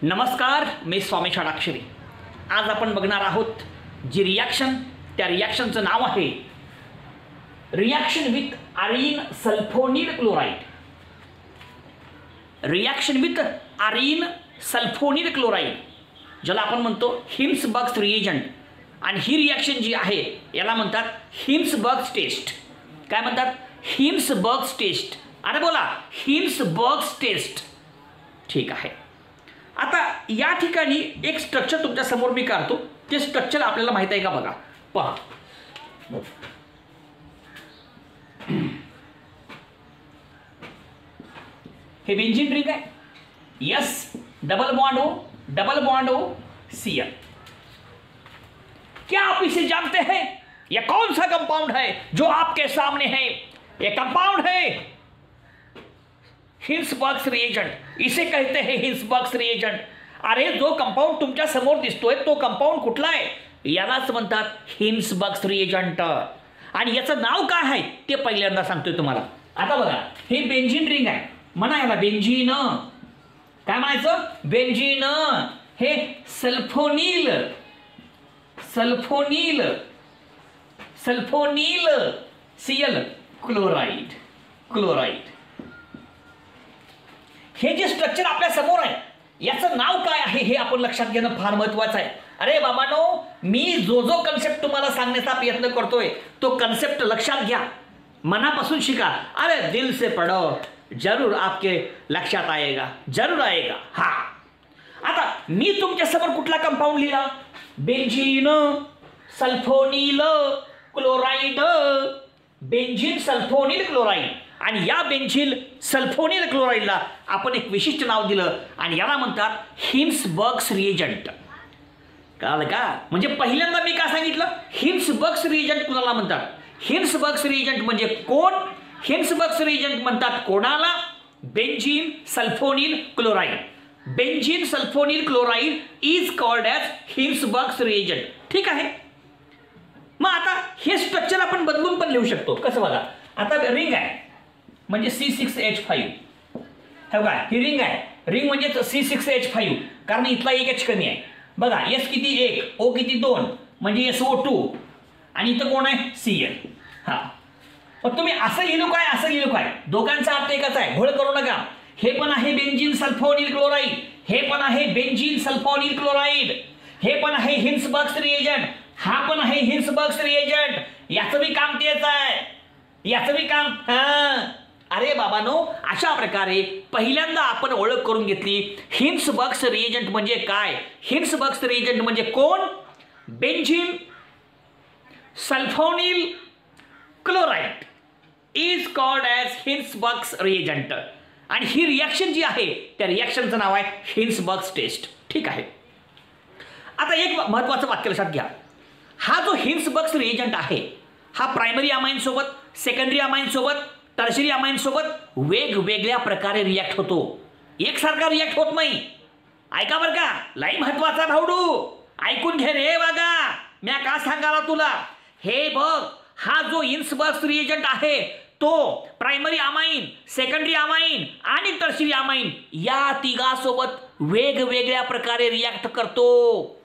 नमस्कार, मी स्वामी षडाक्षरी. आज आपण बघणार आहोत जी रिॲक्शन, त्या रिॲक्शनचं नाव आहे reaction with arene sulfonyl chloride. Reaction with arene sulfonyl chloride, ज्याला आपण म्हणतो हिम्सबर्ग्स रिएजंट. आणि ही रिॲक्शन जी आहे याला म्हणतात हिम्सबर्ग्स टेस्ट. काय म्हणतात? हिम्सबर्ग्स टेस्ट. अरे बोला, हिम्सबर्ग्स टेस्ट. ठीक आहे. आता या ठिकाणी एक स्ट्रक्चर तुमच्या समोर मी काढतो. ते स्ट्रक्चर आपल्याला माहित आहे का? बघा, पहा. हे बेंजीन रिंग आहे. Yes, double bond O Cl. क्या आप इसे जानते हैं? यह कौन सा कंपाउंड है जो आपके सामने है? यह कंपाउंड है हिम्सबर्ग्स रिएजंट. इसे कहते हैं हिम्सबर्ग्स रिएजंट. अरे, जो कंपाऊंड तुमच्या समोर दिसतोय तो कंपाऊंड कुठला आहे? यालाच म्हणतात हिम्सबर्ग्स रिएजंट. आणि याचं नाव काय आहे ते पहिल्यांदा सांगतोय तुम्हाला. आता बघा, हे बेंजीन रिंग आहे. म्हणा याला बेंजीन. काय म्हणायचं? बेंजीन. हे सल्फोनील Cl क्लोराईड. हे जे स्ट्रक्चर आपल्या समोर आहे याचं नाव काय आहे हे आपण लक्षात घेणं फार महत्वाचं आहे. अरे बाबांनो, मी जो कन्सेप्ट तुम्हाला सांगण्याचा प्रयत्न करतोय तो कन्सेप्ट लक्षात घ्या, मनापासून शिका. अरे दिल से पढ़ो, जरूर आपके लक्षात आएगा, जरूर आएगा. हा, आता मी तुमच्या समोर कुठला कंपाऊंड लिहिला? Benzene sulfonyl chloride. Benzene sulfonyl chloride. आणि या बेंझिल सल्फोनील क्लोराईडला आपण एक विशिष्ट नाव दिलं आणि याला म्हणतात हिम्सबर्ग्स रिएजंट. कळलं का? म्हणजे पहिल्यांदा मी काय सांगितलं? हिम्सबर्ग्स रिएजंट कुणाला म्हणतात? हिम्सबर्ग्स रिएजंट म्हणजे कोण? हिम्सबर्ग्स रिएजंट म्हणतात कोणाला? Benzene sulfonyl chloride. Benzene sulfonyl chloride is called as Hinsberg's reagent. ठीक आहे. मग आता हे स्ट्रक्चर आपण बदलून पण लिहू शकतो. कसं बघा, आता रिंग आहे म्हणजे C6H5. हे बघा, ही रिंग आहे. रिंग म्हणजे C6H5, कारण इथला एक H कमी आहे. बघा, S किती 1, O किती 2, म्हणजे SO2. आणि इथं कोण आहे? Cl. हा, मग तुम्ही असं लिहिलो काय, असं लिहिलो काय, दोघांचा अर्थ एकच आहे. घोळ करू नका. हे पण आहे बेंजीन सल्फोनील क्लोराईड, हे पण आहे बेंजीन सल्फोनील क्लोराईड, हे पण आहे हिम्सबर्ग्स रिएजंट, हा पण आहे हिम्सबर्ग्स रिएजंट. याचं बी काम तेच आहे, याचं बी काम. हा, अरे बाबांनो, अशा प्रकारे पहिल्यांदा आपण ओळख करून घेतली. हिम्सबर्ग्स रिएजंट म्हणजे काय? हिम्सबर्ग्स रिएजंट म्हणजे कोण? Benzene sulfonyl chloride is called as Hinsberg's reagent. आणि ही रिॲक्शन जी आहे त्या रिॲक्शनचं नाव आहे हिम्सबर्ग्स टेस्ट. ठीक आहे. आता एक महत्त्वाचं वाक्य लक्षात घ्या. हा जो हिम्सबर्ग्स रिएजंट आहे हा प्रायमरी अमाइन सोबत, सेकंडरी अमाइन सोबत, टर्शरी अमाइन सोबत वेगवेगळ्या प्रकारे रिॲक्ट होतो. एकसारखा रिॲक्ट होत नाही. ऐका बरं का, लई महत्वाचा भावडू, ऐकून घे रे बघा. म्या का सांगाला तुला? हे बघ, हा जो हिम्सबर्ग्स रिएजंट आहे तो प्रायमरी अमाइन, सेकंडरी अमाइन आणि टर्शरी अमाइन या तिघासोबत वेगवेगळ्या प्रकारे रिॲक्ट करतो.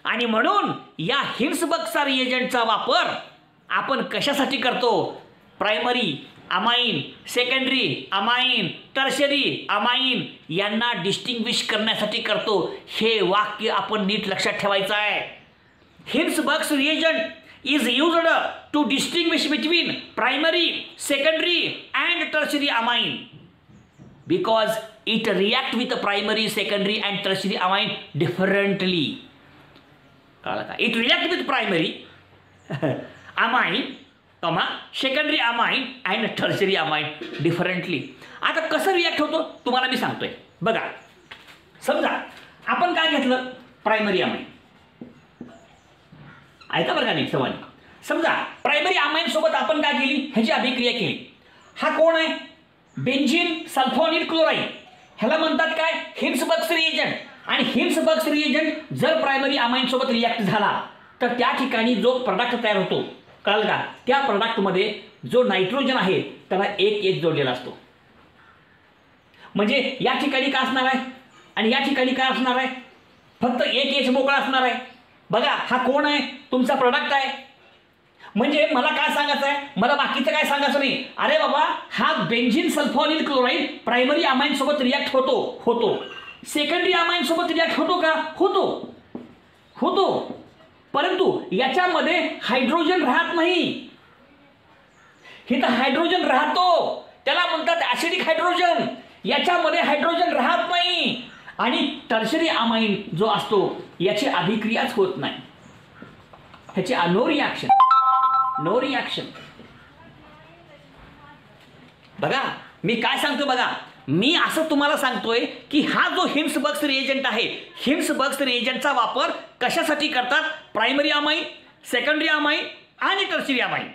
आणि म्हणून या हिम्सबर्ग्स रिएजंटचा वापर आपण कशासाठी करतो? Primary amine, secondary amine, tertiary amine यांना डिस्टिंग्विश करण्यासाठी करतो. हे वाक्य आपण नीट लक्षात ठेवायचं आहे. Hinsberg's reagent is used to distinguish between primary, secondary and tertiary amine because it react with primary, secondary and tertiary amine differently. It react with primary amine, secondary amine and tertiary amine differently. आता कसं react होतो तुम्हाला मी सांगतोय. बघा, समजा आपण काय घेतलं? Primary amine. ऐका बरं का नीट सवाल. समजा प्रायमरी अमाइन सोबत आपण काय केली? ह्याची अभिक्रिया केली. हा कोण आहे? Benzene sulfonyl chloride. ह्याला म्हणतात काय? Hinsberg's reagent. आणि हिम्सबर्ग्स रिएजंट जर प्रायमरी अमाइन सोबत रिॲक्ट झाला तर त्या ठिकाणी जो प्रोडक्ट तयार होतो, कळलं का? त्या प्रोडक्टमध्ये जो नायट्रोजन आहे त्याला एक जोडलेला असतो. म्हणजे या ठिकाणी काय असणार आहे? आणि या ठिकाणी काय असणार आहे, फक्त एक एच मोकळा असणार आहे. बघा हा कोण आहे, तुमचा प्रोडक्ट आहे. म्हणजे मला काय सांगायचं आहे, मला बाकीचं काय सांगायचं नाही. अरे बाबा हा benzene sulfonyl chloride primary amine सोबत रिॲक्ट होतो, सेकंडरी अमाइन सोबत रिॲक्ट होतो का, होतो, परंतु याच्यामध्ये हायड्रोजन राहत नाही. इथं हायड्रोजन राहतो, त्याला म्हणतात ऍसिडिक हायड्रोजन. याच्यामध्ये हायड्रोजन राहत नाही आणि टर्शरी अमाइन जो असतो याची अभिक्रियाच होत नाही, ह्याची नो रिॲक्शन. बघा मी काय सांगतो, बघा मी असं तुम्हाला सांगतोय की हा जो हिम्सबर्ग्स रिएजंट आहे, हिम्सबर्ग्स रिएजंटचा वापर कशासाठी करतात, प्रायमरी अमाइन, सेकंडरी अमाइन आणि टर्शरी अमाइन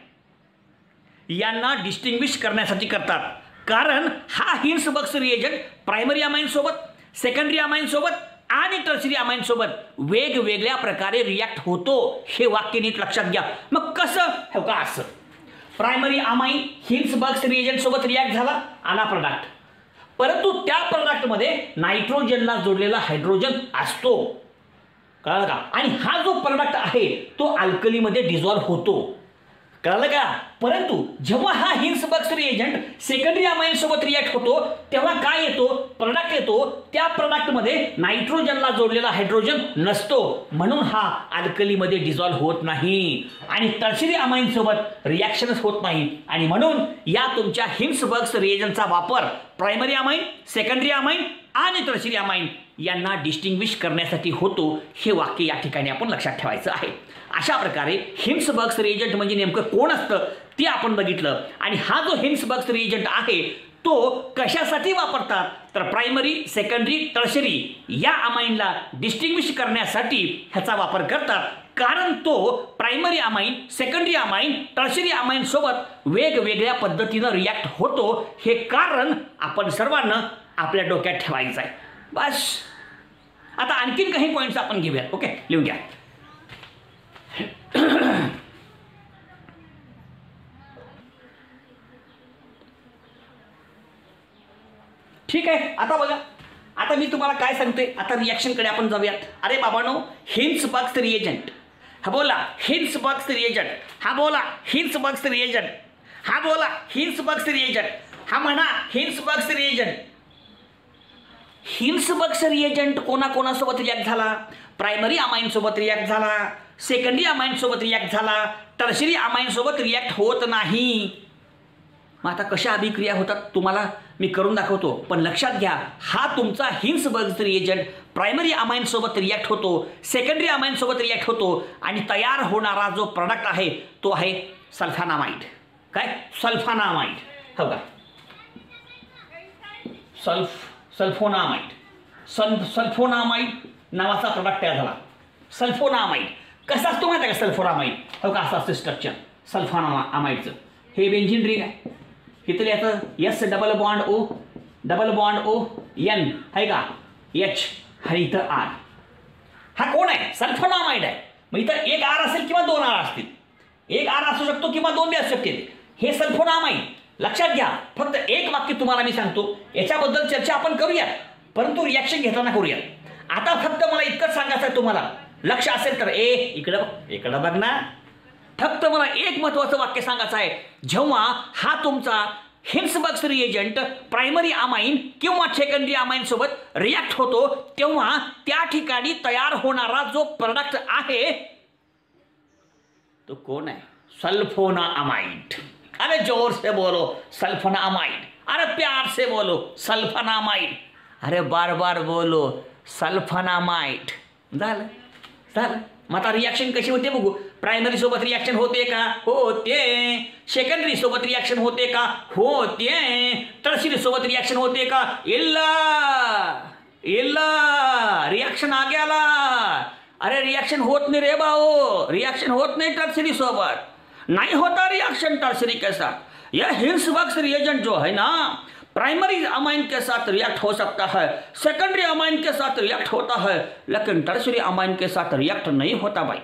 यांना डिस्टिंग्विश करण्यासाठी करतात. कारण हा हिम्सबर्ग्स रिएजंट प्रायमरी अमाइन सोबत, सेकंडरी अमाइन सोबत आणि टर्शरी अमाइन सोबत वेगवेगळ्या प्रकारे रिॲक्ट होतो. हे वाक्य नीट लक्षात घ्या. मग कसं, हो का असं, प्रायमरी अमाइन हिम्सबर्ग्स रिएजंट सोबत रिॲक्ट झाला, आला प्रोडक्ट, परंतु त्या प्रोडक्टमध्ये नायट्रोजनला जोडलेला हायड्रोजन असतो, कळलं का, आणि हा जो प्रोडक्ट आहे तो अल्कलीमध्ये डिझॉल्व्ह होतो, कळलं का. परंतु जेव्हा हा हिम्सबर्ग्स रिएजंट सेकंडरी अमाइन सोबत रिॲक्ट होतो तेव्हा काय येतो, प्रोडक्ट येतो, त्या प्रोडक्टमध्ये नायट्रोजनला जोडलेला हायड्रोजन नसतो, म्हणून हा अल्कलीमध्ये डिझॉल्व्ह होत नाही आणि टर्शरी अमाइन सोबत रिॲक्शनच होत नाही. आणि म्हणून या तुमच्या हिम्सबर्ग्स रिएजंटचा वापर प्रायमरी अमाइन, सेकंडरी अमाइन आणि टर्शरी अमाइन यांना डिस्टिंग्विश करण्यासाठी होतो. हे वाक्य या ठिकाणी आपण लक्षात ठेवायचं आहे. अशा प्रकारे हिम्सबर्ग्स रिएजंट म्हणजे नेमकं कोण असतं ते आपण बघितलं. आणि हा जो हिम्सबर्ग्स रिएजंट आहे तो कशासाठी वापरतात, तर प्रायमरी, सेकंडरी, टर्शरी या अमाइनला डिस्टिंग्विश करण्यासाठी ह्याचा वापर करतात. कारण तो primary amine, secondary amine, tertiary amine सोबत वेगवेगळ्या पद्धतीनं रिॲक्ट होतो. हे कारण आपण सर्वांना आपल्या डोक्यात ठेवायचं आहे. बस आता आणखीन काही पॉईंट्स आपण घेऊया. ओके, लिहून घ्या. ठीक आहे, आता बघा, आता मी तुम्हाला काय सांगतोय, आता रिॲक्शनकडे आपण जाऊयात. अरे बाबांनो, हिम्सबर्ग्स रिएजंट, हा बोला हिम्सबर्ग्स रिएजंट, हा बोला हिम्सबर्ग्स रिएजंट, हा बोला हिम्सबर्ग्स रिएजंट, हा म्हणा हिम्सबर्ग्स रिएजंट. हिम्सबर्ग्स रिएजंट कोणाकोणासोबत रिॲक्ट झाला, प्रायमरी अमाइन सोबत रिॲक्ट झाला, सेकंडरी अमाइन सोबत रिॲक्ट झाला, टर्शरी अमाइन सोबत रिॲक्ट होत नाही. मग आता कशा अभिक्रिया होतात तुम्हाला मी करून दाखवतो, पण लक्षात घ्या, हा तुमचा हिम्सबर्ग्स रिएजंट प्रायमरी अमाइन सोबत रिॲक्ट होतो, सेकंडरी अमाइन सोबत रिॲक्ट होतो आणि तयार होणारा जो प्रोडक्ट आहे तो आहे सल्फोनामाइड. काय, सल्फोनामाइड, हो का, सल्फोनामाइड नावाचा प्रोडक्ट तयार झाला. सल्फोनामाइड कसा असतो माहिती आहे का, सल्फोनामाइड हो का, असं असतं स्ट्रक्चर सल्फोनामाइडचं. हे बेंझिन रिंग आहे, इथं याचं S double bond O N आहे का, एच हा इथं आर. हा कोण आहे, सल्फोनामाइड आहे. मग इथं एक आर असेल किंवा दोन आर असतील, एक आर असू शकतो किंवा दोन बी असू शकते. हे सल्फोनामाइड लक्षात घ्या. फक्त एक वाक्य तुम्हाला मी सांगतो, याच्याबद्दल चर्चा आपण करूया, परंतु रिॲक्शन घेताना करूया. आता फक्त मला इतकंच सांगायचं आहे तुम्हाला, लक्ष असेल तर इकडं बघ ना, फक्त मला एक महत्त्वाचं वाक्य सांगायचं आहे. जेव्हा हा तुमचा हिम्सबर्ग्स रिएजंट प्रायमरी अमाइन किंवा सेकंडरी अमाइन सोबत रिॲक्ट होतो तेव्हा त्या ठिकाणी तयार होणारा जो प्रोडक्ट आहे तो कोण आहे, सल्फोनामाइड. अरे जोर से बोलो सल्फोनामाइड, अरे प्यार से बोलो सल्फोनामाइड, अरे बार बार बोलो सल्फोनामाइड. झालं. मग आता रिॲक्शन कशी होते बघू. प्रायमरी सोबत रिॲक्शन होते का, होते. सेकंडरी सोबत रिॲक्शन होते का, होते. टर्शरी सोबत रिॲक्शन होते का, इल्ला रिॲक्शन आगे आला. अरे रिॲक्शन होत नहीं रे भाऊ, रिॲक्शन होत नहीं टर्शरी सोबत, नहीं होता रिॲक्शन टर्शरी के साथ. यह हिम्सबर्ग्स रिएजेंट जो है ना, प्राइमरी अमाइन के साथ रिएक्ट हो सकता है, सेकेंडरी अमाइन के साथ रिएक्ट होता है, लेकिन टर्शरी अमाइन के साथ रिएक्ट नहीं होता भाई.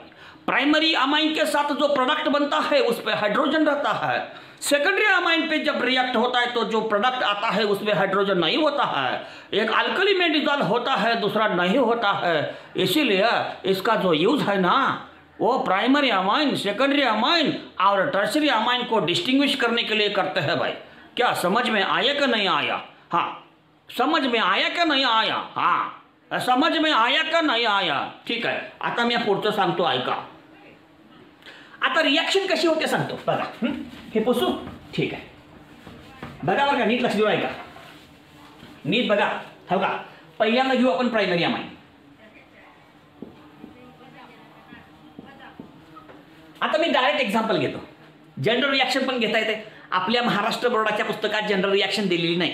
प्राइमरी अमाइन के साथ जो प्रोडक्ट बनता है उस पर हाइड्रोजन रहता है, सेकेंडरी अमाइन पे जब रिएक्ट होता है तो जो प्रोडक्ट आता है उसमें हाइड्रोजन नहीं होता है, एक अल्कली में डिजॉल्व होता है, दूसरा नहीं होता है। इसीलिए इसका जो यूज है ना वो प्राइमरी अमाइन, सेकेंडरी अमाइन और टर्शरी अमाइन को डिस्टिंग्विश करने के लिए करते हैं भाई। क्या समझ में आया कि नहीं आया? हाँ, समझ में आया का नाही आया? हाँ, समझ में आया का नाही आया? ठीक आहे, आता मी पुढचं सांगतो, ऐका. आता रिॲक्शन कशी होते सांगतो बघा. हे पुसू? ठीक आहे, बघा बघा, नीट लक्ष देऊ, ऐका, नीट बघा. हो का, पहिल्यांदा घेऊ आपण प्रायमरी अमाइन. आता मी डायरेक्ट एक्झाम्पल घेतो. जनरल रिॲक्शन पण घेता येते. आपल्या महाराष्ट्र बोर्डाच्या पुस्तकात जनरल रिॲक्शन दिलेली नाही,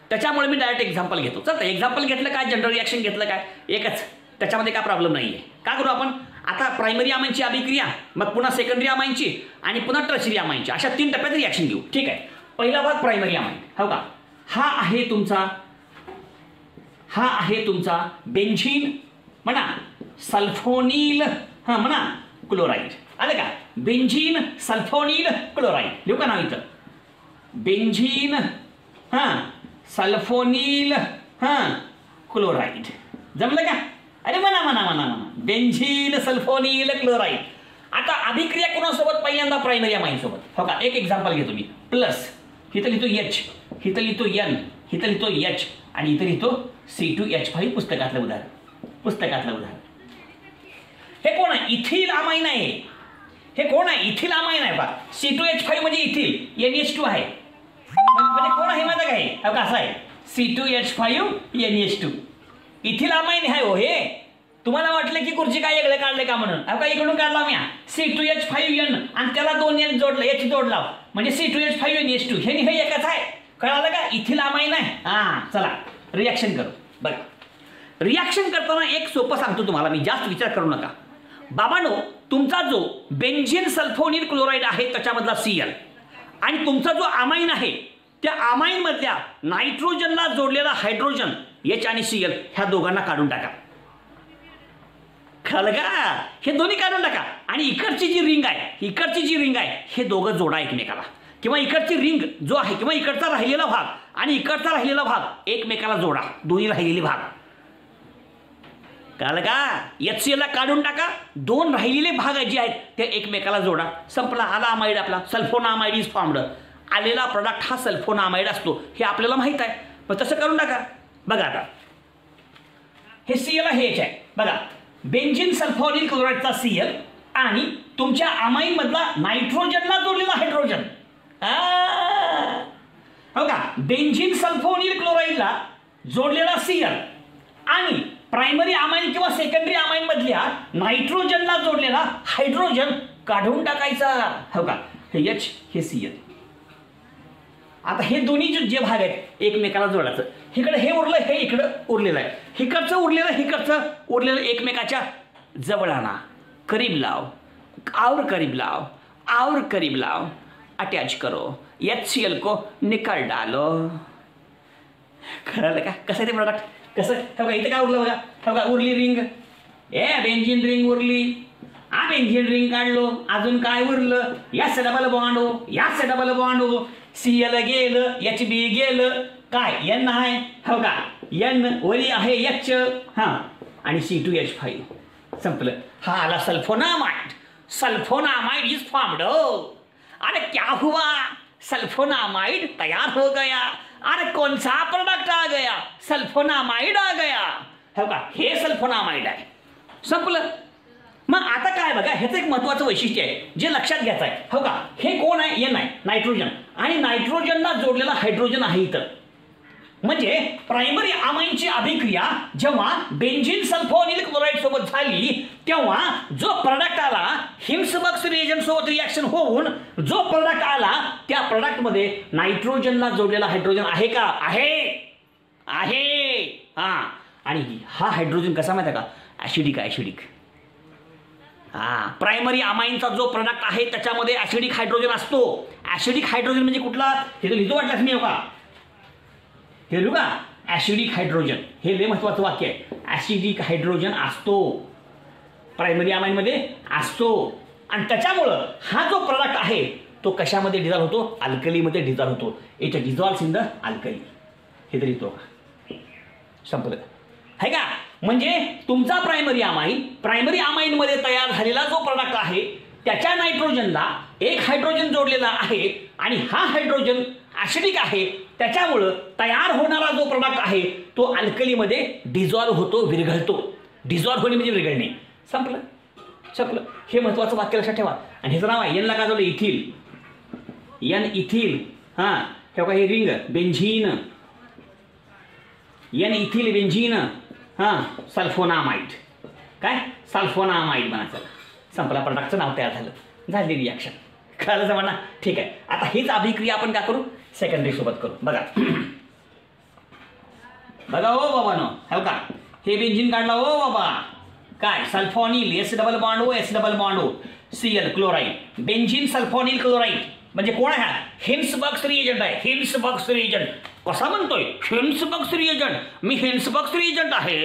त्याच्यामुळे मी डायरेक्ट एक्झाम्पल घेतो. चल, एक्झाम्पल घेतलं काय, जनरल रिॲक्शन घेतलं काय, एकच, त्याच्यामध्ये काय प्रॉब्लेम नाही आहे. का करू आपण आता प्रायमरी अमाइनची अभिक्रिया, मग पुन्हा सेकंडरी अमाइनची आणि पुन्हा टर्शरी अमाइनची, अशा 3 टप्प्यात रिॲक्शन घेऊ. ठीक आहे, पहिला भाग प्रायमरी अमाइन. हो का, हा आहे तुमचा बेंझीन म्हणा, सल्फोनील, हा म्हणा, क्लोराईड. आलं का, बेंझीन सल्फोनील क्लोराईड. लिहू का नाव इथं, बेंझीन सल्फोनील क्लोराईड. जमलं का? अरे म्हणा म्हणा म्हणा म्हणा, बेंझीन सल्फोनील क्लोराईड. आता अभिक्रिया कोणासोबत? पहिल्यांदा प्रायमरी अमाइन सोबत. हो का, एक एक्झाम्पल घेतो मी. प्लस इथं लिहितो H, इथं लिहितो N, इथं लिहितो H आणि इथं लिहितो C2H5. पुस्तकातलं उदाहरण. हे कोण आहे? इथिल अमाइन आहे. हे कोण आहे? इथिल अमाइन आहे. पहा, C2H5 म्हणजे इथिल, NH2 आहे. म्हणजे कोण आहे माझं काय? हो का, असं आहे, C2H5 NH2 इथिल अमाइन आहे. हो, हे तुम्हाला वाटलं की खुर्ची काय वेगळं काढले का म्हणून? हो का, इकडून काढला मी C2H5N आणि त्याला 2 N जोडलं, H जोडला म्हणजे C2H5 NH2. हे एकच आहे. कळालं का? इथिल अमाइन आहे. हा, चला रिॲक्शन करू. बघा, रिॲक्शन करताना एक सोपं सांगतो तुम्हाला मी, जास्त विचार करू नका. बाबांनो, तुमचा जो बेंझीन सल्फोनील क्लोराईड आहे त्याच्यामधला Cl आणि तुमचा जो अमाइन आहे त्या अमाइन मधल्या नायट्रोजनला जोडलेला हायड्रोजन H आणि Cl ह्या दोघांना काढून टाका. कळलं का? हे दोन्ही काढून टाका आणि इकडची जी रिंग आहे हे दोघं जोडा एकमेकाला, किंवा इकडची रिंग जो आहे किंवा इकडचा राहिलेला भाग आणि इकडचा राहिलेला भाग एकमेकाला जोडा, दोन्ही राहिलेले भाग. कळलं का? HCl ला काढून टाका, 2 राहिलेले भाग जे आहेत ते एकमेकाला जोडा. संपला, आला अमाइड आपला. Sulfonamide is formed. आलेला प्रोडक्ट हा सल्फोनामाइड असतो, हे आपल्याला माहित आहे. मग तसं करून टाका. बघा आता हे Cl हे H आहे. बघा, बेंझीन सल्फोनील क्लोराईडचा Cl आणि तुमच्या अमाइन मधला नायट्रोजनला जोडलेला हायड्रोजन. हो का, बेंझीन सल्फोनील क्लोराईडला जोडलेला Cl आणि प्रायमरी अमाइन किंवा सेकंडरी अमाइन मधल्या नायट्रोजनला जोडलेला हायड्रोजन काढून टाकायचा. हो का, हे H हे Cl. आता हे दोन्ही जे भाग आहेत एकमेकाला जोडायचं. इकडे हे उरलं, हे इकडं उरलेलं आहे. इकडचं उरलेलं एकमेकाच्या जवळ आणा, करीब लाव, और करीब लाव, अटैच करो, HCl को निकाल डालो. कळलं का कसं ते प्रोडक्ट? कसं? हो का, इथं काय उरलं बघा. हो का, उरली रिंग, बेंझीन रिंग उरली. बेंझीन रिंग काढलो, अजून काय उरलं? याच डबल बॉन्ड, Cl गेलं, HB गेलं, काय N आहे. हो का, N वरी आहे H, आणि C2H5. संपलं. हा आला सल्फोनामाइड इज फॉर्म्ड. अरे क्या हुआ? सल्फोनामाइड तैयार हो गया. अरे कौन सा प्रोडक्ट आ गया? सल्फोनामाइड आ गया. हो का, हे सल्फोनामाइड आहे. संपलं. मग आता काय बघा, ह्याचं एक महत्त्वाचं वैशिष्ट्य आहे जे लक्षात घ्यायचं आहे. हो का, हे कोण आहे? N आहे, नायट्रोजन, आणि नायट्रोजनला जोडलेला हायड्रोजन आहे इथं. म्हणजे प्रायमरी अमाइनची अभिक्रिया जेव्हा बेंझीन सल्फोनील क्लोराईड सोबत झाली तेव्हा जो प्रोडक्ट आला, हिम्सबर्ग्स रिएजंट सोबत रिॲक्शन होऊन जो प्रोडक्ट आला त्या प्रोडक्टमध्ये नायट्रोजनला जोडलेला हायड्रोजन आहे का? आहे. आणि हा हायड्रोजन कसा माहिती आहे का? ॲसिडिक. प्रायमरी अमाइनचा जो प्रोडक्ट आहे त्याच्यामध्ये ॲसिडिक हायड्रोजन असतो. ॲसिडिक हायड्रोजन म्हणजे कुठला? हे लिहितो वाटलं मी. हो का, हे लिहू का, ॲसिडिक हायड्रोजन. हे लय महत्त्वाचं वाक्य आहे. ॲसिडिक हायड्रोजन असतो. प्रायमरी अमाईनमध्ये असतो आणि त्याच्यामुळं हा जो प्रोडक्ट आहे तो कशामध्ये डिझॉल्व होतो? अल्कलीमध्ये डिझॉल्व होतो. It dissolves in the alkali. हे तरी तो संपलं है का? म्हणजे तुमचा प्रायमरी अमाईनमध्ये तयार झालेला जो प्रोडक्ट आहे त्याच्या नायट्रोजनला एक हायड्रोजन जोडलेला आहे आणि हा हायड्रोजन ॲसिडिक आहे. त्याच्यामुळं तयार होणारा जो प्रोडक्ट आहे तो अल्कलीमध्ये डिझॉल्व होतो, विरघळतो. डिझॉल्व होणे म्हणजे विरघळणे. संपलं. हे महत्वाचं वाक्य लक्षात ठेवा. आणि ह्याचं नाव आहे एनला काय झालं? इथिल. N ethyl. हां ठेवा हे ring benzene. N ethyl benzene. हां सल्फोनामाइड. काय? सल्फोनामाइड म्हणायचं. संपला, प्रोडक्टचं नाव तयार झालं. झाली रिॲक्शन. कळलं जमाना? ठीक आहे. आता हीच अभिक्रिया आपण काय करू? सेकंडरी सोबत करू. बघा हो बाबानो, हो का? हे बेंझीन काढला हो बाबा. काय? Sulfonyl S double bond O S double bond O Cl chloride. Benzene sulfonyl chloride म्हणजे कोण आहे? हिन्सबर्ग्स रिएजंट आहे. Hinsberg's reagent. कसा म्हणतोय? हिन्सबर्ग्स रिएजंट. मी हिन्सबर्ग्स रिएजंट आहे.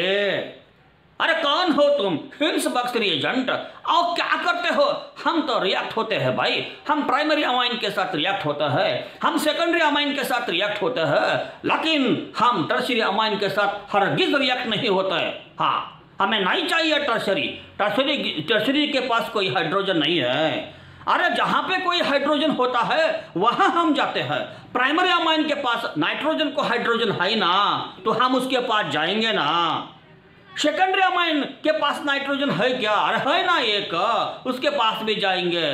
अरे कौन हो तुम? हिन्सबर्ग्स रिएजंट. और क्या करते हो? हम तो रिएक्ट होते हैं भाई. हम प्राइमरी अमाइन के साथ रिएक्ट होता है, हम सेकेंडरी अमाइन के साथ रिएक्ट होते हैं, लेकिन हम टर्शियरी अमाइन के साथ हरगिज रिएक्ट नहीं होता है. हाँ, हमें नहीं चाहिए टर्शियरी के पास कोई हाइड्रोजन नहीं है. अरे जहाँ पे कोई हाइड्रोजन होता है वहाँ हम जाते हैं. प्राइमरी अमाइन के पास नाइट्रोजन को हाइड्रोजन है ना, तो हम उसके पास जाएंगे ना. सेकेंडरी अमाइन के पास नाइट्रोजन है क्या? अरे है ना एक, उसके पास भी जाएंगे.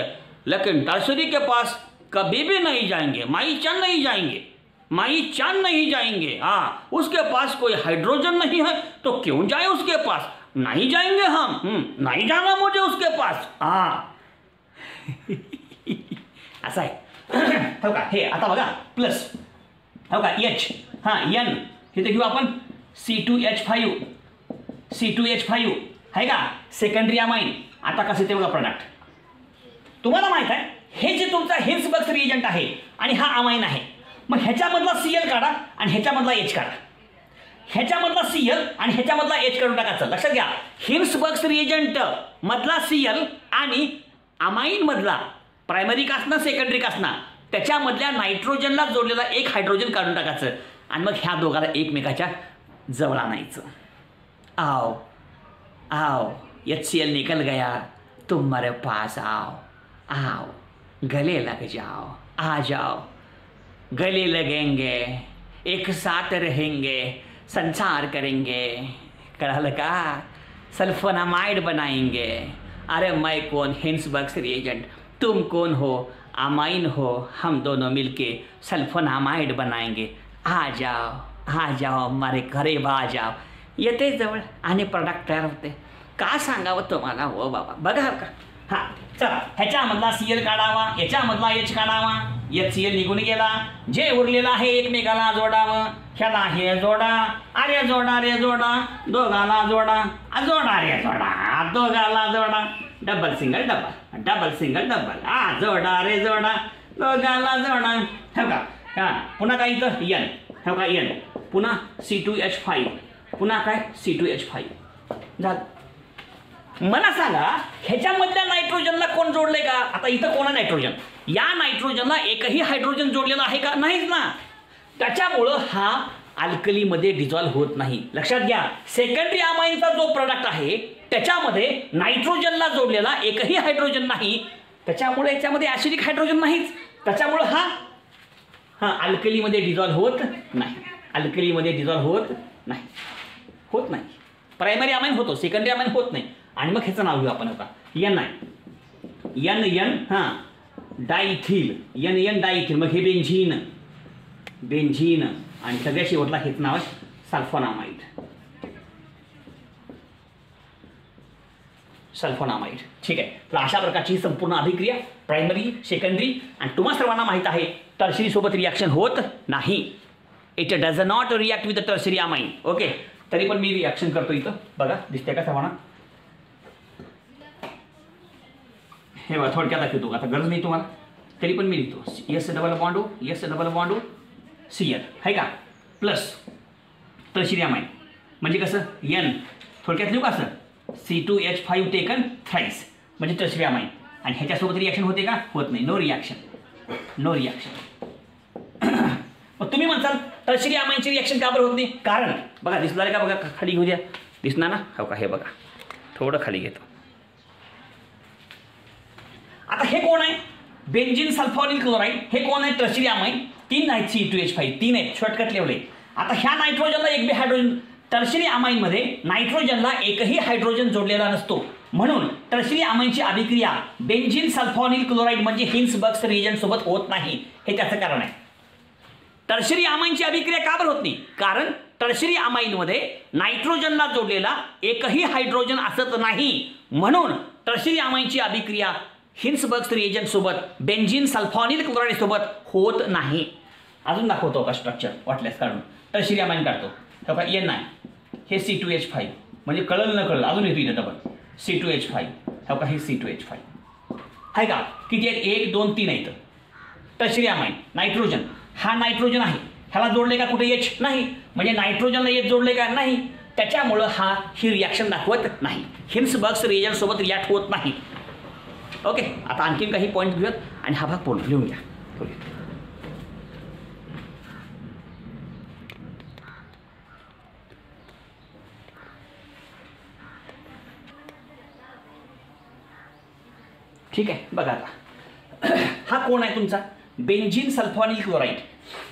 लेकिन टर्शियरी के पास कभी भी नहीं जाएंगे. माई चांद नहीं जाएंगे. हाँ, उसके पास कोई हाइड्रोजन नहीं है तो क्यों जाए उसके पास? नहीं जाएंगे हम. नहीं जाना मुझे उसके पास. हाँ असं आहे. हो का? हे आता बघा प्लस. हो का? एच. हां एन हे तर घेऊ आपण. C2H5 आहे का? Secondary amine. आता कसं ते बघा प्रोडक्ट. तुम्हाला माहित आहे हे जे तुमचा हिन्सबर्ग्स रिएजंट आहे आणि हा अमाइन आहे. मग ह्याच्यामधला Cl काढा आणि ह्याच्यामधला H काढा. ह्याच्यामधला Cl आणि ह्याच्यामधला H काढून टाकायचं. लक्षात घ्या, हिन्सबर्ग्स रिएजंट मधला Cl आणि अमाइन मधला प्रायमरी का असणार सेकंडरी का असणार त्याच्यामधल्या नायट्रोजनला जोडलेला एक हायड्रोजन काढून टाकायचं आणि मग ह्या दोघाला एकमेकाच्या जवळ आणायचं. आओ HCl निकल गया, तुम मेरे पास आओ गले लग जाओ, आ जाओ, गले लगेंगे, एक साथ रहेंगे, संसार करेंगे. कळालं का? सल्फोनामाइड बनाएंगे. अरे मैं कौन? हिन्सबर्ग्स रिएजेंट. तुम कौन हो? अमाइन हो. हम दोनों मिलके सल्फोनामाइड बनाएंगे. आ जाओ हमारे करीब आ जाओ. येते जवळ आणि प्रोडक्ट तयार होते. का सांगावं तुम्हाला हो बाबा. बघा का? हां चला, ह्याच्यामधला Cl काढावा, याच्यामधला H काढावा. HCl निघून गेला. जे उरलेलं आहे एकमेकाला जोडावं. ह्याला हे जोडा, अरे जोडा रे जोडा, दोघाला जोडा, जोडा रे जोडा, दोघाला जोडा. Double single double, double single double, जोडा रे जोडा, दोघाला जोडा. हो का? हां पुन्हा काय इथं N. हो का? N पुन्हा C2H5, पुन्हा काय C2H5 झालं. मला सांगा ह्याच्यामधल्या नायट्रोजनला कोण जोडले का? आता इथं कोण आहे नायट्रोजन? या नायट्रोजनला एकही हायड्रोजन जोडलेला आहे का? नाहीच ना. त्याच्यामुळं हा अल्कलीमध्ये डिझॉल्व्ह होत नाही. लक्षात घ्या, सेकंडरी अमाइनचा जो प्रोडक्ट आहे त्याच्यामध्ये नायट्रोजनला जोडलेला एकही हायड्रोजन नाही. त्याच्यामुळे याच्यामध्ये ॲसिडिक हायड्रोजन नाहीच. त्याच्यामुळं हा अल्कलीमध्ये डिझॉल्व्ह होत नाही. अल्कलीमध्ये डिझॉल्व्ह होत नाही. प्रायमरी अमाइन होतो, सेकंडरी अमाइन होत नाही. आणि मग ह्याचं नाव घेऊ आपण आता. N आहे. N हां डायथिल. N diethyl. मग हे बेंझीन आणि सगळ्या शेवटला हेच नाव आहे सल्फोनामाइड. ठीक आहे. तर अशा प्रकारची संपूर्ण अभिक्रिया प्रायमरी, सेकंडरी आणि तुम्हा सर्वांना माहीत आहे टर्शियरी सोबत रिॲक्शन होत नाही. It does not react with the tertiary amine. Okay. तरी पण मी रिॲक्शन करतो इथं. बघा दिसते का सर्वांना? हे बघा थोडक्यात दाखवतो. आता गरज नाही तुम्हाला, तरी पण मी लिहितो. S double bond O Cl आहे का? प्लस टर्शियरी अमाइन म्हणजे कसं? N थोडक्यात लिहू का असं? C2H5 टेकन थ्राईस म्हणजे टर्शरी अमाइन. आणि ह्याच्यासोबत रिॲक्शन होते का? होत नाही. No reaction, no reaction. मग तुम्ही म्हणताल टर्शरी अमाइनची रिॲक्शन का बरं होत नाही? कारण बघा दिसणार का? बघा खाली घेऊ द्या, दिसणार ना? हो का? हे बघा थोडं खाली घेतो. आता हे कोण आहे? Benzene sulfonyl chloride. हे कोण आहे? Tertiary amine. 3 आहेत C2H5, 3 आहेत शॉर्टकट लेवले. आता ह्या नायट्रोजनला एक बी हायड्रोजन, टर्शरी अमाइनमध्ये नायट्रोजनला एकही हायड्रोजन जोडलेला नसतो. म्हणून टर्शरी अमाइनची अभिक्रिया बेंझिन सल्फोनिल क्लोराईड म्हणजे हिन्सबर्ग रिएजंट सोबत होत नाही. हे त्याचं कारण आहे. टर्शरी अमाइनची अभिक्रिया का बरं होत नाही? कारण टर्शरी अमाइनमध्ये नायट्रोजनला जोडलेला एकही हायड्रोजन असत नाही. म्हणून टर्शरी अमाइनची अभिक्रिया हिन्सबर्ग रिएजंट सोबत बेंझिन सल्फोनिल क्लोराईड सोबत होत नाही. अजून दाखवतो का स्ट्रक्चर वाटल्यास काढून. टर्शरी अमाइन काढतो. हो का? N आहे, हे C2H5 म्हणजे कळलं न कळलं अजून येतो इथे डबल C2H5. हो का? हे C2H5 आहे का? किती आहेत? 1 2 3 आहेत. टर्शरी अमाइन नायट्रोजन, हा नायट्रोजन आहे. ह्याला जोडले का कुठे? H नाही. म्हणजे नायट्रोजनला H जोडले का? नाही. त्याच्यामुळं ही रिॲक्शन दाखवत नाही. हिन्सबर्ग रिएजंट सोबत रिॲक्ट होत नाही. ओके. आता आणखीन काही पॉईंट घेऊयात आणि हा भाग पूर्ण लिहून घ्या. ठीक आहे. बघा आता हा कोण आहे तुमचा? Benzene sulfonyl chloride,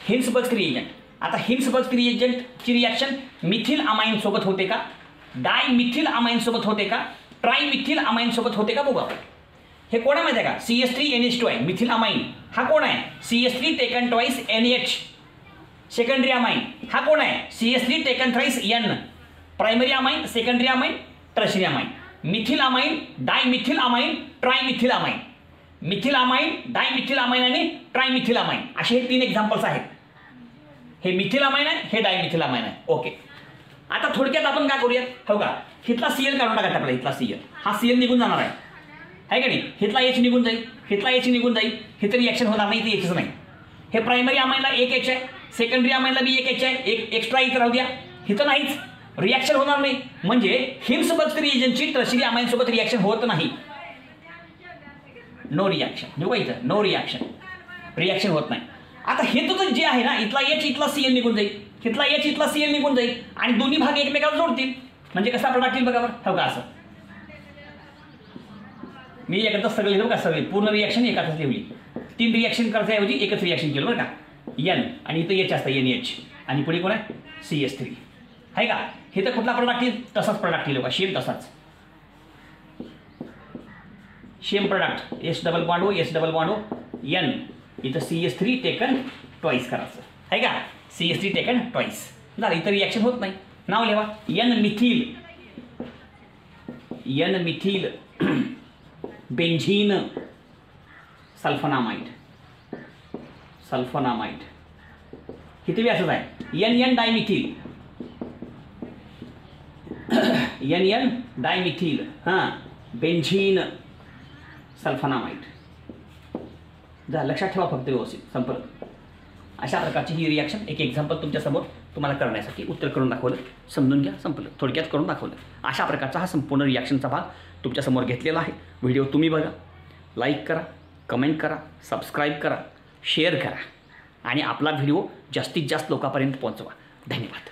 Hinsberg reagent. आता हिन्सबर्ग रिएजंटची रिॲक्शन मिथिल अमाइन सोबत होते का? डायमिथिल अमाइन सोबत होते का? ट्रायमिथिल अमाइन सोबत होते का? बघा. हे कोण आहे माहिती आहे का? CH3NH2 आहे मिथिल अमाइन. हा कोण आहे? CH3 taken twice NH secondary amine. हा कोण आहे? CH3 taken thrice N primary amine, secondary amine, tertiary amine. Methyl amine, dimethyl amine, trimethyl amine. Methyl amine, dimethyl amine आणि ट्रायमिथिल अमाइन असे हे 3 एक्झाम्पल्स आहेत. हे मिथिल अमाइन आहे, हे डायमिथिल अमाइन आहे. ओके. आता थोडक्यात आपण काय करूयात? हो का? हिथला Cl काढून टाका. आपला हिथला Cl, हा Cl निघून जाणार आहे का नाही? हिथला H निघून जाईल, हिथला H निघून जाईल. हिथं रिॲक्शन होणार नाही, ते Hच नाही. हे प्रायमरी अमाइनला 1 H आहे, सेकंडरी अमाइनला बी 1 H आहे. एक एक्स्ट्रा इथं राहू द्या. हिथं नाहीच, रिॲक्शन होणार नाही. म्हणजे हिन्सबर्ग रिएजंटची टर्शरी अमाइन सोबत रिॲक्शन होत नाही. No reaction. बघा इथं नो रिॲक्शन, रिॲक्शन होत नाही. आता हे तर जे आहे ना, इथला H इथला Cl निघून जाईल, इथला H इथला Cl निघून जाईल आणि दोन्ही भाग एकमेकाला जोडतील. म्हणजे कसा प्रोडक्ट येईल बघा बरं. हो का? असं मी एकदा सगळं लिहिलं का? सगळे पूर्ण रिॲक्शन एकाच लिहिली. 3 रिॲक्शन करण्याऐवजी एकच रिॲक्शन केलं बरं का? N आणि इथं H असतं NH आणि पुढे कोण आहे? CH3 आहे का? हे तर कुठला प्रोडक्ट येईल? तसाच प्रोडक्ट येईल का? सेम तसाच same product. S double bond O, S double bond O, N इथं CH3 टेकन ट्वाइस करायचं आहे का? CH3 टेकन ट्वाइस झालं. इथं रिॲक्शन होत नाही. नाव लिहा. N methyl benzene sulfonamide. किती बी असंच आहे. NN डायमिथिल हां बेंझिन सल्फोनामाइड. जा लक्षात ठेवा फक्त व्यवस्थित संपर्क. अशा प्रकारची ही रिॲक्शन एक एक्झाम्पल तुमच्यासमोर तुम्हाला करण्यासाठी उत्तर करून दाखवलं. समजून घ्या, संपलं. थोडक्यात करून दाखवलं. अशा प्रकारचा हा संपूर्ण रिॲक्शनचा भाग तुमच्यासमोर घेतलेला आहे. व्हिडिओ तुम्ही बघा, लाईक करा, कमेंट करा, सबस्क्राईब करा, शेअर करा आणि आपला व्हिडिओ जास्तीत जास्त लोकांपर्यंत पोहोचवा. धन्यवाद.